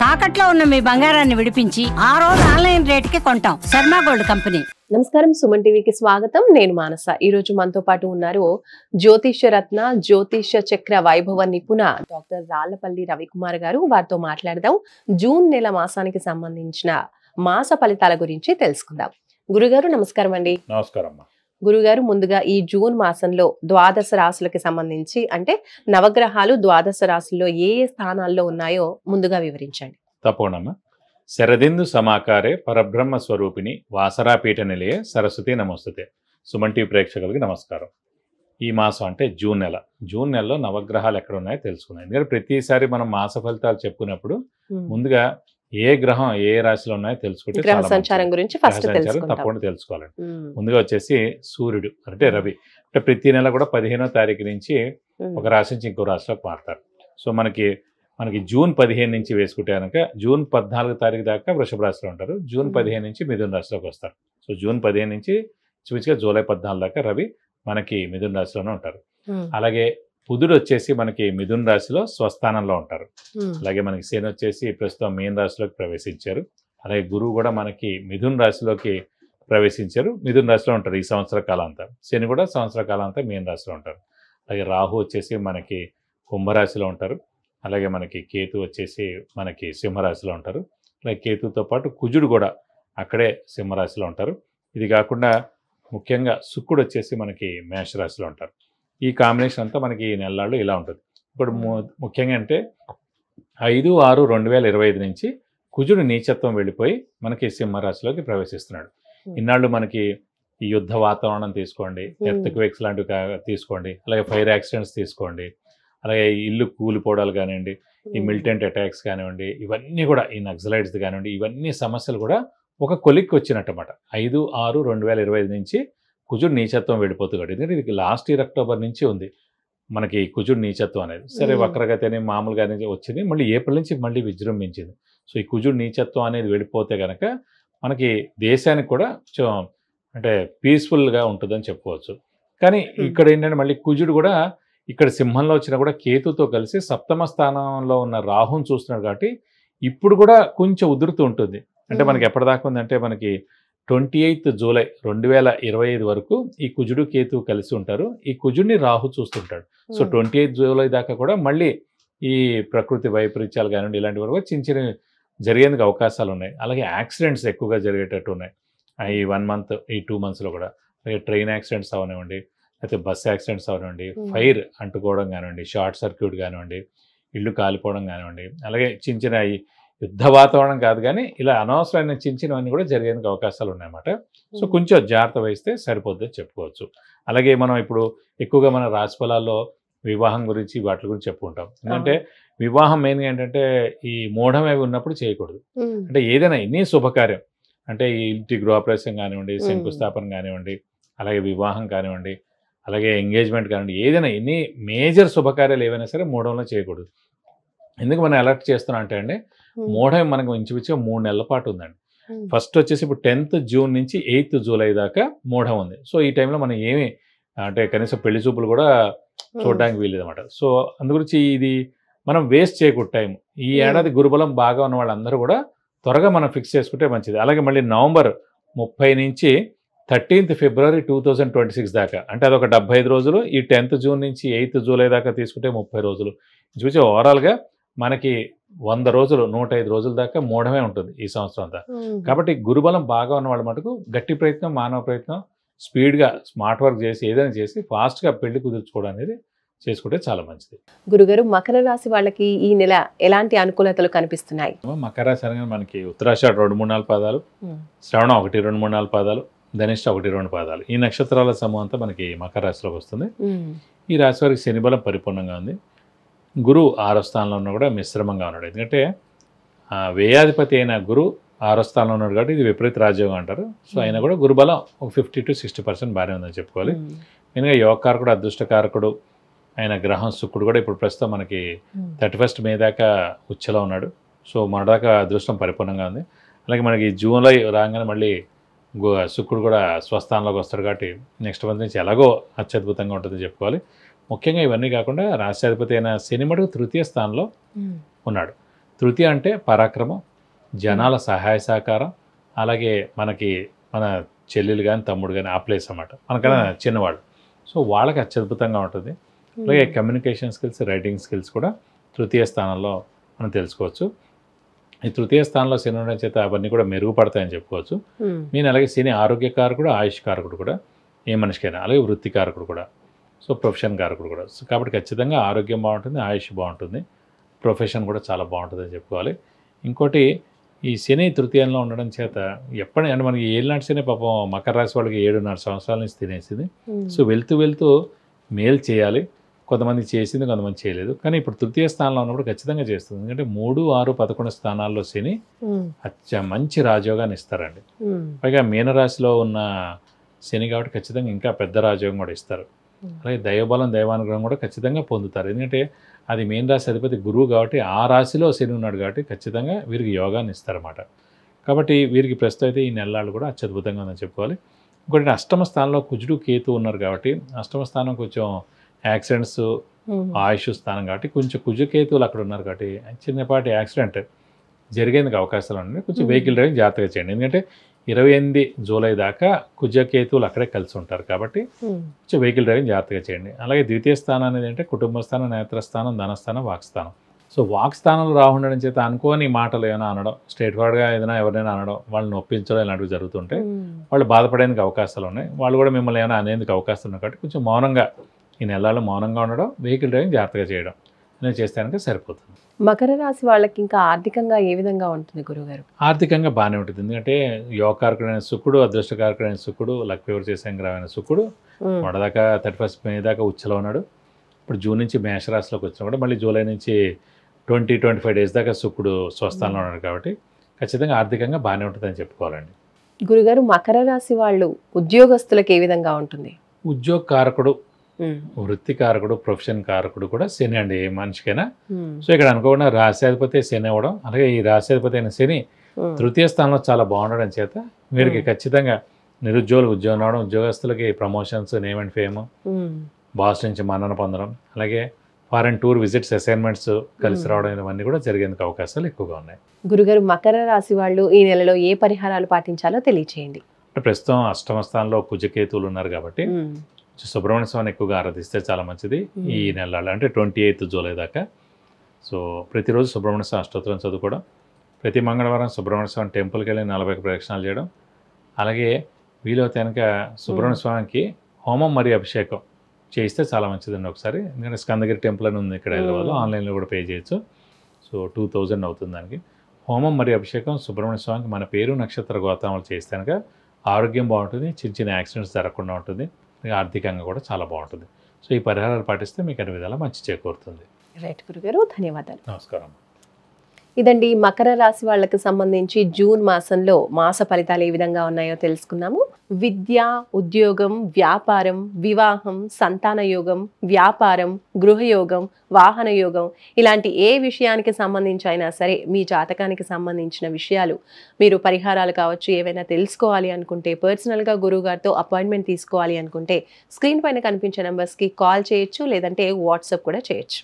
తాకట్లో ఉన్న మీ బంగారాన్ని విడిపించి ఆ రోజు ఆన్లైన్ రేటుకి కొంటాం. Sharma gold company. నమస్కారం, సుమన్ టీవీకి స్వాగతం. నేను మానస. ఈ రోజు మనతో పాటు ఉన్నారు జ్యోతిష్య రత్న, జ్యోతిష్య చక్ర వైభవ నిపుణ డాక్టర్ రాళ్లపల్లి రవికుమార్ గారు. వారితో మాట్లాడదాం. జూన్ నెల మాసానికి సంబంధించిన మాస ఫలితాల గురించి తెలుసుకుందాం. గురుగారు నమస్కారం అండి. నమస్కారం. గురుగారు, ముందుగా ఈ జూన్ మాసంలో ద్వాదశ రాశులకి సంబంధించి అంటే నవగ్రహాలు ద్వాదశ రాశుల్లో ఏ ఏ స్థానాల్లో ఉన్నాయో ముందుగా వివరించండి. తప్పకుండా. శరదిందు సమాకారే పరబ్రహ్మ స్వరూపిణి వాసరాపీఠ నిలయే సరస్వతి నమస్తుతే. సుమన్ టీవీ ప్రేక్షకులకి నమస్కారం. ఈ మాసం అంటే జూన్ నెల. జూన్ నెలలో నవగ్రహాలు ఎక్కడ ఉన్నాయో తెలుసుకున్నాం. ఎందుకంటే ప్రతిసారి మనం మాస ఫలితాలు చెప్పుకున్నప్పుడు ముందుగా ఏ గ్రహం ఏ రాశిలో ఉన్నాయో తెలుసుకుంటే గ్రహ సంచారం గురించి ఫస్ట్ తప్పకుండా తెలుసుకోవాలండి. ముందుగా వచ్చేసి సూర్యుడు అంటే రవి. అంటే ప్రతి నెల కూడా 15వ తారీఖు నుంచి ఒక రాశి నుంచి ఇంకో రాశిలోకి మారుతారు. సో మనకి జూన్ 15 నుంచి వేసుకుంటే కనుక జూన్ 14 తారీఖు దాకా వృషభ రాశిలో ఉంటారు. జూన్ 15 నుంచి మిథున రాశిలోకి వస్తారు. సో జూన్ 15 నుంచి చూపించగా జూలై 14 దాకా రవి మనకి మిథున రాశిలోనే ఉంటారు. అలాగే బుధుడు వచ్చేసి మనకి మిథున రాశిలో స్వస్థానంలో ఉంటారు. అలాగే మనకి శని వచ్చేసి ప్రస్తుతం మీన రాశిలోకి ప్రవేశించారు. అలాగే గురువు కూడా మనకి మిథున రాశిలోకి ప్రవేశించారు. మిథున రాశిలో ఉంటారు ఈ సంవత్సర కాలాంతం. శని కూడా సంవత్సర కాలాంతం మీన రాశిలో ఉంటారు. అలాగే రాహు వచ్చేసి మనకి కుంభరాశిలో ఉంటారు. అలాగే మనకి కేతు వచ్చేసి మనకి సింహరాశిలో ఉంటారు. అలాగే కేతుతో పాటు కుజుడు కూడా అక్కడే సింహరాశిలో ఉంటారు. ఇది కాకుండా ముఖ్యంగా శుక్రుడు వచ్చేసి మనకి మేషరాశిలో ఉంటారు. ఈ కాంబినేషన్ అంతా మనకి ఈ నెలల్లో ఇలా ఉంటుంది. ఇప్పుడు ముఖ్యంగా అంటే 5/6/2025 నుంచి కుజుడు నీచత్వం వెళ్ళిపోయి మనకి సింహరాశిలోకి ప్రవేశిస్తున్నాడు. ఇన్నాళ్ళు మనకి ఈ యుద్ధ వాతావరణం తీసుకోండి, ఎర్త్క్వేక్స్ లాంటివి తీసుకోండి, అలాగే ఫైర్ యాక్సిడెంట్స్ తీసుకోండి, అలాగే ఇల్లు కూలిపోవడాలు కానివ్వండి, ఈ మిలిటెంట్ అటాక్స్ కానివ్వండి, ఇవన్నీ కూడా ఈ నక్సలైట్స్ కానివ్వండి, ఇవన్నీ సమస్యలు కూడా ఒక కొలిక్కి వచ్చినట్టమాట. 5/6/2025 నుంచి కుజుడు నీచత్వం వెళ్ళిపోతున్నాడు. ఎందుకంటే ఇది లాస్ట్ ఇయర్ అక్టోబర్ నుంచి ఉంది మనకి కుజుడు నీచత్వం అనేది. సరే వక్రగతి అని మామూలుగానే వచ్చింది, మళ్ళీ ఏప్రిల్ నుంచి మళ్ళీ విజృంభించింది. సో ఈ కుజుడు నీచత్వం అనేది వెళ్ళిపోతే కనుక మనకి దేశానికి కూడా అంటే పీస్ఫుల్గా ఉంటుందని చెప్పుకోవచ్చు. కానీ ఇక్కడ ఏంటంటే మళ్ళీ కుజుడు కూడా ఇక్కడ సింహంలో వచ్చినా కూడా కేతుతో కలిసి సప్తమ స్థానంలో ఉన్న రాహుని చూస్తున్నాడు. కాబట్టి ఇప్పుడు కూడా కొంచెం ఉధృతి ఉంటుంది. అంటే మనకి ఎప్పటిదాకా ఉందంటే మనకి 28 జూలై 2025 వరకు ఈ కుజుడు కేతు కలిసి ఉంటారు. ఈ కుజుడిని రాహు చూస్తుంటాడు. సో 28 జూలై దాకా కూడా మళ్ళీ ఈ ప్రకృతి వైపరీత్యాలు కానివ్వండి ఇలాంటి వరకు చిన్న చిన్న జరిగేందుకు అవకాశాలు ఉన్నాయి. అలాగే యాక్సిడెంట్స్ ఎక్కువగా జరిగేటట్టు ఉన్నాయి ఈ 1 మంత్ ఈ 2 మంత్స్లో కూడా. అలాగే ట్రైన్ యాక్సిడెంట్స్ అవనివ్వండి, అయితే బస్ యాక్సిడెంట్స్ అవనివ్వండి, ఫైర్ అంటుకోవడం కానివ్వండి, షార్ట్ సర్క్యూట్ కానివ్వండి, ఇల్లు కాలిపోవడం కానివ్వండి, అలాగే చిన్న చిన్న యుద్ధ వాతావరణం కాదు కానీ ఇలా అనవసరమైన చిన్న చిన్నవన్నీ కూడా జరిగేందుకు అవకాశాలు ఉన్నాయన్నమాట. సో కొంచెం జాగ్రత్త వహిస్తే సరిపోద్దని చెప్పుకోవచ్చు. అలాగే మనం ఇప్పుడు ఎక్కువగా మన రాశి ఫలాల్లో వివాహం గురించి వాటి గురించి చెప్పుకుంటాం. ఎందుకంటే వివాహం మెయిన్గా ఏంటంటే ఈ మూఢం అవి ఉన్నప్పుడు చేయకూడదు. అంటే ఏదైనా ఎన్ని శుభకార్యం అంటే ఈ ఇంటి గృహప్రవేశం కానివ్వండి, శంకుస్థాపన కానివ్వండి, అలాగే వివాహం కానివ్వండి, అలాగే ఎంగేజ్మెంట్ కానివ్వండి, ఏదైనా ఎన్ని మేజర్ శుభకార్యాలు ఏవైనా సరే మూఢంలో చేయకూడదు. ఎందుకు మనం అలర్ట్ చేస్తున్నాం అంటే అండి, మూఢం మనకు ఇంచుమించుగా 3 నెలల పాటు ఉందండి. ఫస్ట్ వచ్చేసి ఇప్పుడు 10th జూన్ నుంచి 8th జూలై దాకా మూఢం ఉంది. సో ఈ టైంలో మనం ఏమి అంటే కనీసం పెళ్లి చూపులు కూడా చూడడానికి వీలేదు అనమాట. సో అందుగురించి ఇది మనం వేస్ట్ చేయకూడదు టైం. ఈ ఏడాది గురుబలం బాగా ఉన్న వాళ్ళందరూ కూడా త్వరగా మనం ఫిక్స్ చేసుకుంటే మంచిది. అలాగే మళ్ళీ నవంబర్ 30 నుంచి 13th ఫిబ్రవరి 2026 దాకా అంటే అదొక 75 రోజులు. ఈ 10th జూన్ నుంచి 8th జూలై దాకా తీసుకుంటే 30 రోజులు. చూసి ఓవరాల్గా మనకి 100 రోజులు 105 రోజుల దాకా మూఢమే ఉంటుంది ఈ సంవత్సరం అంతా. కాబట్టి గురుబలం బాగా ఉన్న వాళ్ళ మటుకు గట్టి ప్రయత్నం, మానవ ప్రయత్నం, స్పీడ్గా స్మార్ట్ వర్క్ చేసి ఏదైనా చేసి ఫాస్ట్గా పెళ్లి కుదుర్చుకోవడం అనేది చేసుకుంటే చాలా మంచిది. గురుగారు, మకర రాశి వాళ్ళకి ఈ నెల ఎలాంటి అనుకూలతలు కనిపిస్తున్నాయి? మకర రాశి అనగా మనకి ఉత్తరాషాఢ 2-3-4 పాదాలు, శ్రవణం 1-2-3-4 పాదాలు, ధనిష్ట 1-2 పాదాలు, ఈ నక్షత్రాల సమూహం అంతా మనకి మకర రాశిలోకి వస్తుంది. ఈ రాశి వారికి శని బలం పరిపూర్ణంగా ఉంది. గురువు 6వ స్థానంలో ఉన్నా కూడా మిశ్రమంగా ఉన్నాడు. ఎందుకంటే వ్యయాధిపతి అయిన గురువు 6వ స్థానంలో ఉన్నాడు కాబట్టి ఇది విపరీత రాజ్యోగం అంటారు. సో అయినా కూడా గురుబలం ఒక 50 to 60% బాగానే ఉందని చెప్పుకోవాలి. మెయిన్గా యోగకారకుడు, అదృష్టకారకుడు ఆయన గ్రహం శుక్రుడు కూడా ఇప్పుడు ప్రస్తుతం మనకి 31st మే దాకా ఉచ్చలో ఉన్నాడు. సో మనదాకా అదృష్టం పరిపూర్ణంగా ఉంది. అలాగే మనకి జూలై రాగానే మళ్ళీ శుక్రుడు కూడా స్వస్థానంలోకి వస్తాడు కాబట్టి నెక్స్ట్ మంత్ నుంచి ఎలాగో అత్యద్భుతంగా ఉంటుందని చెప్పుకోవాలి. ముఖ్యంగా ఇవన్నీ కాకుండా రాష్ట్రాధిపతి అయిన శని మటుకు 3వ స్థానంలో ఉన్నాడు. తృతీయ అంటే పరాక్రమం, జనాల సహాయ సహకారం, అలాగే మన చెల్లెలు కానీ తమ్ముడు కానీ ఆ ప్లేస్ అన్నమాట, మనకన్నా చిన్నవాళ్ళు. సో వాళ్ళకి అత్యద్భుతంగా ఉంటుంది. అలాగే కమ్యూనికేషన్ స్కిల్స్, రైటింగ్ స్కిల్స్ కూడా తృతీయ స్థానంలో మనం తెలుసుకోవచ్చు. ఈ తృతీయ స్థానంలో శని ఉండడం చేత అవన్నీ కూడా మెరుగుపడతాయని చెప్పుకోవచ్చు. మీన్ అలాగే శని ఆరోగ్యకారకుడు, ఆయుష్ కారకుడు కూడా ఏ మనిషికైనా, అలాగే వృత్తి కారకుడు కూడా, సో ప్రొఫెషన్ కారకుడు కూడా. సో కాబట్టి ఖచ్చితంగా ఆరోగ్యం బాగుంటుంది, ఆయుష్ బాగుంటుంది, ప్రొఫెషన్ కూడా చాలా బాగుంటుందని చెప్పుకోవాలి. ఇంకోటి ఈ శని తృతీయంలో ఉండడం చేత అంటే మనకి ఏళ్ళనాటి శని పాపం మకర రాశి వాళ్ళకి 7.5 సంవత్సరాల నుంచి తినేసింది. సో వెళ్తూ మేలు చేయాలి, కొంతమంది చేసింది, కొంతమంది చేయలేదు. కానీ ఇప్పుడు తృతీయ స్థానంలో ఉన్నప్పుడు ఖచ్చితంగా చేస్తుంది. ఎందుకంటే 3, 6, 11 స్థానాల్లో శని మంచి రాజయోగాన్ని ఇస్తారండి. పైగా మీనరాశిలో ఉన్న శని కాబట్టి ఖచ్చితంగా ఇంకా పెద్ద రాజయోగం కూడా ఇస్తారు. అలాగే దైవబలం, దైవానుగ్రహం కూడా ఖచ్చితంగా పొందుతారు. ఎందుకంటే అది మీన రాశి అధిపతి గురువు కాబట్టి ఆ రాశిలో శని ఉన్నాడు కాబట్టి ఖచ్చితంగా వీరికి యోగాన్ని ఇస్తారన్నమాట. కాబట్టి వీరికి ప్రస్తుతం అయితే ఈ నెలలు కూడా అత్యద్భుతంగా ఉందని చెప్పుకోవాలి. ఇంకోటి అష్టమ స్థానంలో కుజుడు, కేతు ఉన్నారు కాబట్టి అష్టమ స్థానం కొంచెం యాక్సిడెంట్స్, ఆయుష్ స్థానం కాబట్టి కొంచెం కుజకేతువులు అక్కడ ఉన్నారు కాబట్టి చిన్నపాటి యాక్సిడెంట్ జరిగేందుకు అవకాశాలు ఉన్నాయి. కొంచెం వెహికల్ డ్రైవింగ్ జాగ్రత్తగా చేయండి. ఎందుకంటే 28 జూలై దాకా కుజకేతువులు అక్కడే కలిసి ఉంటారు కాబట్టి కొంచెం వెహికల్ డ్రైవింగ్ జాగ్రత్తగా చేయండి. అలాగే ద్వితీయ స్థానం అనేది అంటే కుటుంబ స్థానం, నేత్రస్థానం, ధనస్థానం, వాక్స్థానం. సో వాక్స్థానంలో రాహుండడం చేత అనుకోని మాటలు ఏమైనా అనడం, స్ట్రేట్ ఫార్వర్డ్గా ఏదైనా ఎవరైనా అనడం, వాళ్ళని ఒప్పించడం ఇలాంటివి జరుగుతుంటే వాళ్ళు బాధపడేందుకు అవకాశాలు ఉన్నాయి. వాళ్ళు కూడా మిమ్మల్ని ఏమైనా అనేందుకు అవకాశం ఉన్నాయి కాబట్టి కొంచెం మౌనంగా ఈ నెలల్లో మౌనంగా ఉండడం, వెహికల్ డ్రైవింగ్ జాగ్రత్తగా చేయడం నేను చేస్తే సరిపోతుంది. మకర రాశి వాళ్ళకి ఇంకా ఆర్థికంగా ఏ విధంగా ఉంటుంది గురుగారు? ఆర్థికంగా బాగానే ఉంటుంది. ఎందుకంటే యోగకారకుడైన శుక్రుడు, అదృష్టకారకుడైన శుక్రుడు, లక్ ఫేవర్ చేసే గ్రహమైన శుక్రుడు మొదదాకా 31 మే దాకా ఉచ్చలో ఉన్నాడు. ఇప్పుడు జూన్ నుంచి మేషరాశిలోకి వచ్చినా కూడా మళ్ళీ జూలై నుంచి 20-25 డేస్ దాకా శుక్రుడు స్వస్థానంలో ఉన్నాడు కాబట్టి ఖచ్చితంగా ఆర్థికంగా బాగానే ఉంటుందని చెప్పుకోవాలండి. గురుగారు, మకర రాశి వాళ్ళు ఉద్యోగస్తులకు ఏ విధంగా ఉంటుంది? ఉద్యోగ కారకుడు, వృత్తి కారకుడు, ప్రొఫెషన్ కారకుడు కూడా శని అండి ఏ మనిషికైనా. సో ఇక్కడ అనుకోకుండా రాశ్యాధిపతి శని అవ్వడం, అలాగే ఈ రాశ్యాధిపతి అయిన శని తృతీయ స్థానంలో చాలా బాగుండడం చేత వీరికి ఖచ్చితంగా నిరుద్యోగులకు ఉద్యోగం రావడం, ఉద్యోగస్తులకి promotions, name and fame, boss నుంచి మన్నన పొందడం, అలాగే ఫారెన్ టూర్ విజిట్స్, అసైన్మెంట్స్ కలిసి రావడం, ఇవన్నీ కూడా జరిగేందుకు అవకాశాలు ఎక్కువగా ఉన్నాయి. గురుగారు, మకర రాశి వాళ్ళు ఈ నెలలో ఏ పరిహారాలు పాటించాలో తెలియచేయండి. ప్రస్తుతం అష్టమ స్థానంలో కుజకేతువులు ఉన్నారు కాబట్టి సుబ్రహ్మణ్య స్వామిని ఎక్కువగా ఆరాధిస్తే చాలా మంచిది ఈ నెలలో, అంటే 28 జూలై దాకా. సో ప్రతిరోజు సుబ్రహ్మణ్య స్వామి అష్టోత్తరం చదువుకోవడం, ప్రతి మంగళవారం సుబ్రహ్మణ్య స్వామి టెంపుల్కి వెళ్ళి 40 ప్రదక్షిణాలు చేయడం, అలాగే వీలైతే కనుక సుబ్రహ్మణ్య స్వామికి హోమం మరియు అభిషేకం చేయిస్తే చాలా మంచిదండి ఒకసారి. ఎందుకంటే స్కందగిరి టెంపుల్ అని ఉంది ఇక్కడ హైదరాబాద్లో, ఆన్లైన్లో కూడా పే చేయొచ్చు. సో 2000 అవుతుంది దానికి. హోమం మరియు అభిషేకం సుబ్రహ్మణ్య స్వామికి మన పేరు, నక్షత్ర గోత్రాలు చేస్తే కనుక ఆరోగ్యం బాగుంటుంది, చిన్న చిన్న యాక్సిడెంట్స్ జరగకుండా ఉంటుంది, ఆర్థికంగా కూడా చాలా బాగుంటుంది. సో ఈ పరిహారాలు పాటిస్తే మీకు అన్ని విధాలా మంచి చేకూరుతుంది. రైట్ గురుగారు, ధన్యవాదాలు. నమస్కారం. ఇదండి మకర రాశి వాళ్ళకి సంబంధించి జూన్ మాసంలో మాస ఫలితాలు ఏ విధంగా ఉన్నాయో తెలుసుకున్నాము. విద్య, ఉద్యోగం, వ్యాపారం, వివాహం, సంతాన యోగం, వ్యాపారం, గృహయోగం, వాహన యోగం, ఇలాంటి ఏ విషయానికి సంబంధించి అయినా సరే మీ జాతకానికి సంబంధించిన విషయాలు మీరు పరిహారాలు కావచ్చు ఏవైనా తెలుసుకోవాలి అనుకుంటే, పర్సనల్గా గురువు గారితో అపాయింట్మెంట్ తీసుకోవాలి అనుకుంటే స్క్రీన్ పైన కనిపించే నెంబర్స్కి కాల్ చేయొచ్చు, లేదంటే వాట్సాప్ కూడా చేయొచ్చు.